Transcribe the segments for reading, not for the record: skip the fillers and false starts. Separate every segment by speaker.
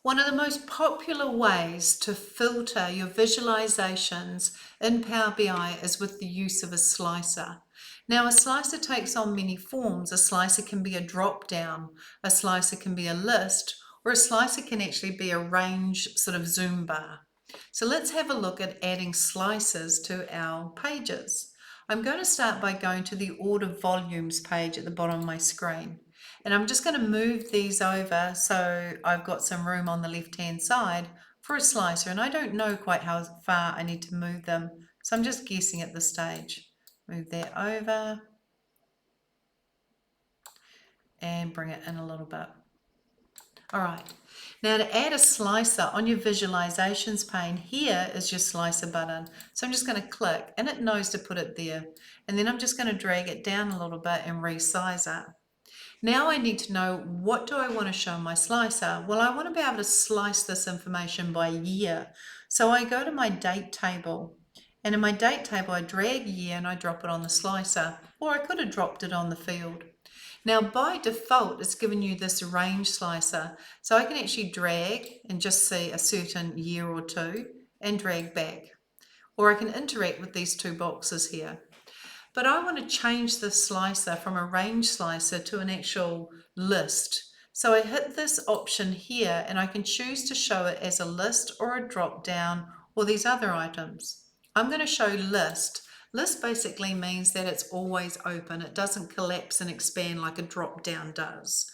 Speaker 1: One of the most popular ways to filter your visualizations in Power BI is with the use of a slicer. Now, a slicer takes on many forms. A slicer can be a drop down, a slicer can be a list, or a slicer can actually be a range sort of zoom bar. So let's have a look at adding slicers to our pages. I'm going to start by going to the order volumes page at the bottom of my screen. And I'm just going to move these over so I've got some room on the left-hand side for a slicer. And I don't know quite how far I need to move them, so I'm just guessing at this stage. Move that over and bring it in a little bit. All right, now to add a slicer on your visualizations pane, here is your slicer button. So I'm just going to click and it knows to put it there. And then I'm just going to drag it down a little bit and resize it. Now I need to know, what do I want to show my slicer? Well, I want to be able to slice this information by year. So I go to my date table, and in my date table I drag year and I drop it on the slicer, or I could have dropped it on the field. Now by default it's given you this range slicer, so I can actually drag and just see a certain year or two and drag back, or I can interact with these two boxes here. But I want to change the slicer from a range slicer to an actual list. So I hit this option here and I can choose to show it as a list or a drop down or these other items. I'm going to show list. List basically means that it's always open. It doesn't collapse and expand like a drop down does.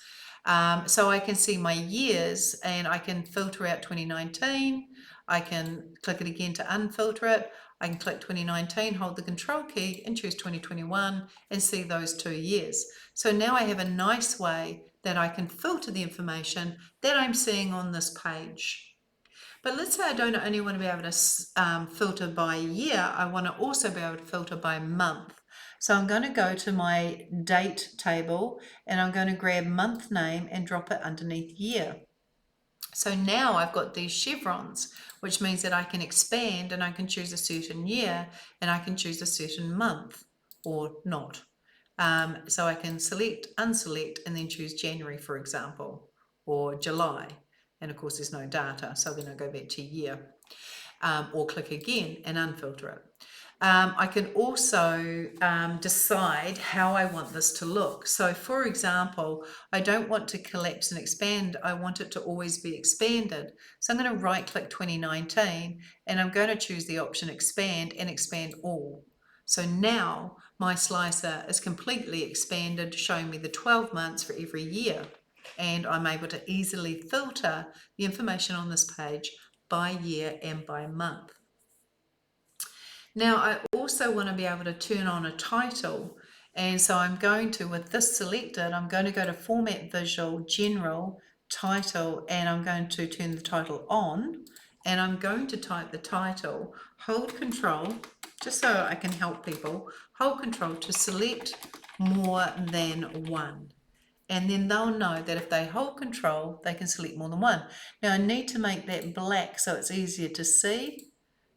Speaker 1: So I can see my years and I can filter out 2019. I can click it again to unfilter it. I can click 2019, hold the control key and choose 2021 and see those 2 years. So now I have a nice way that I can filter the information that I'm seeing on this page. But let's say I don't only want to be able to filter by year, I want to also be able to filter by month. So I'm going to go to my date table and I'm going to grab month name and drop it underneath year. So now I've got these chevrons, which means that I can expand and I can choose a certain year and I can choose a certain month or not. So I can select, unselect, and then choose January, for example, or July. And of course, there's no data, so then I go back to year, or click again and unfilter it. I can also decide how I want this to look. So for example, I don't want to collapse and expand. I want it to always be expanded. So I'm going to right click 2019 and I'm going to choose the option expand and expand all. So now my slicer is completely expanded, showing me the 12 months for every year. And I'm able to easily filter the information on this page by year and by month. Now I also want to be able to turn on a title, and so I'm going to, with this selected, I'm going to go to Format Visual, General, Title, and I'm going to turn the title on, and I'm going to type the title, hold Control, just so I can help people, hold Control to select more than one. And then they'll know that if they hold Control, they can select more than one. Now I need to make that black so it's easier to see.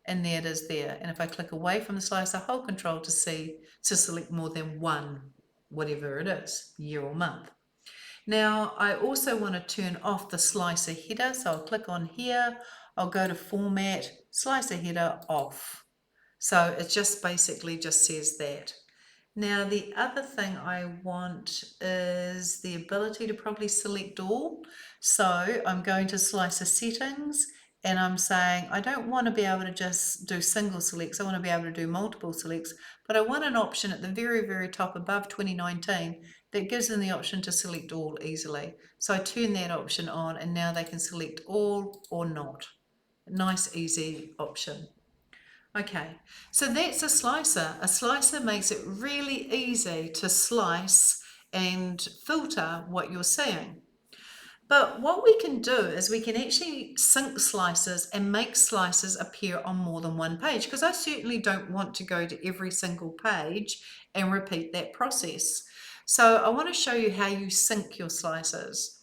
Speaker 1: And there it is there. And if I click away from the slicer, hold Control to select more than one, whatever it is, year or month. Now I also want to turn off the slicer header, so I'll click on here, I'll go to Format, Slicer Header Off. So it just basically just says that. Now the other thing I want is the ability to probably select all. So I'm going to Slicer Settings and I'm saying I don't want to be able to just do single selects, I want to be able to do multiple selects, but I want an option at the very, very top above 2019 that gives them the option to select all easily. So I turn that option on and now they can select all or not. Nice, easy option. Okay, so that's a slicer. A slicer makes it really easy to slice and filter what you're seeing. But what we can do is we can actually sync slices and make slices appear on more than one page, because I certainly don't want to go to every single page and repeat that process. So I want to show you how you sync your slices.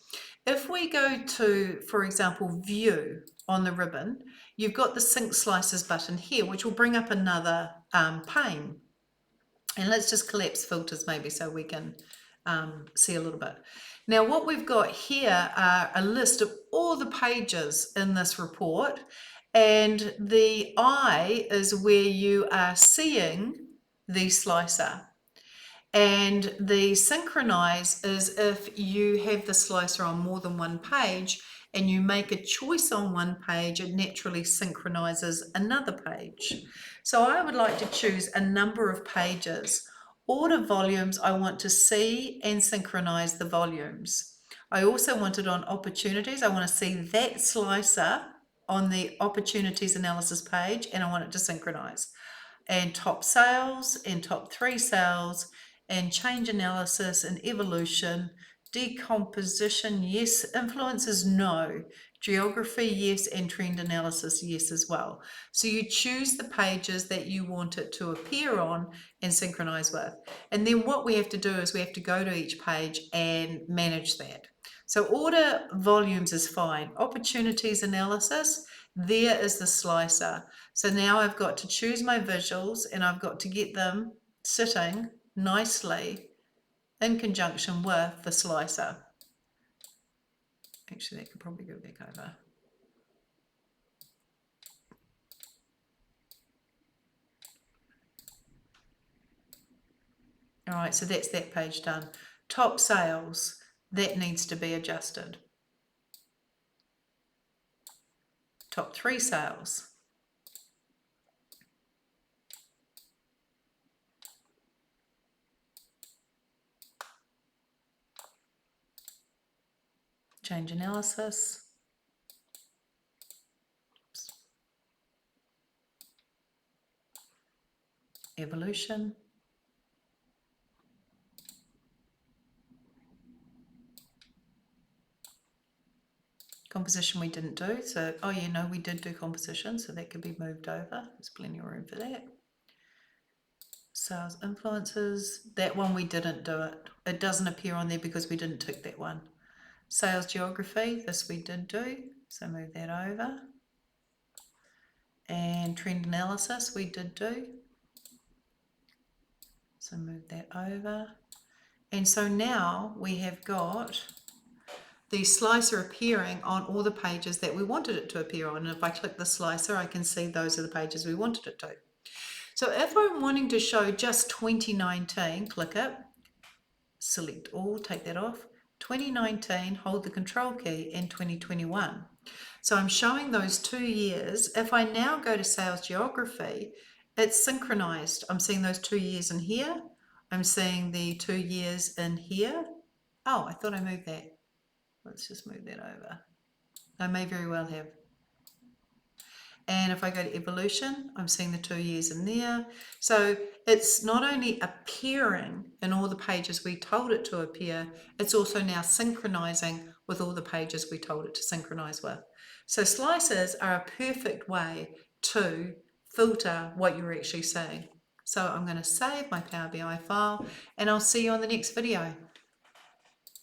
Speaker 1: If we go to, for example, View on the ribbon, you've got the Sync Slices button here, which will bring up another pane. And let's just collapse filters maybe so we can see a little bit. Now what we've got here are a list of all the pages in this report, and the I is where you are seeing the slicer. And the synchronize is if you have the slicer on more than one page and you make a choice on one page, it naturally synchronizes another page. So I would like to choose a number of pages. Order volumes, I want to see and synchronize the volumes. I also want it on opportunities. I want to see that slicer on the opportunities analysis page, and I want it to synchronize. And top sales and top 3 sales and change analysis and evolution, decomposition, yes, influences, no, geography, yes, and trend analysis, yes as well. So you choose the pages that you want it to appear on and synchronize with. And then what we have to do is we have to go to each page and manage that. So order volumes is fine. Opportunities analysis, there is the slicer. So now I've got to choose my visuals and I've got to get them sitting nicely in conjunction with the slicer. Actually, that could probably go back over. All right, so that's that page done. Top sales, that needs to be adjusted. Top 3 sales. Change analysis. Oops. Evolution. Composition we didn't do, so, oh yeah, no, we did do composition, so that could be moved over. There's plenty of room for that. Sales influences, that one we didn't do it. It doesn't appear on there because we didn't tick that one. Sales geography, this we did do, so move that over. And trend analysis we did do, so move that over. And so now we have got the slicer appearing on all the pages that we wanted it to appear on. And if I click the slicer, I can see those are the pages we wanted it to. So if I'm wanting to show just 2019, click it, select all, take that off. 2019, hold the control key, and 2021. So I'm showing those 2 years. If I now go to sales geography, it's synchronized. I'm seeing those 2 years in here. I'm seeing the 2 years in here. Oh, I thought I moved that. Let's just move that over. I may very well have. And if I go to evolution, I'm seeing the 2 years in there. So it's not only appearing in all the pages we told it to appear, it's also now synchronizing with all the pages we told it to synchronize with. So slices are a perfect way to filter what you're actually seeing. So I'm going to save my Power BI file and I'll see you on the next video.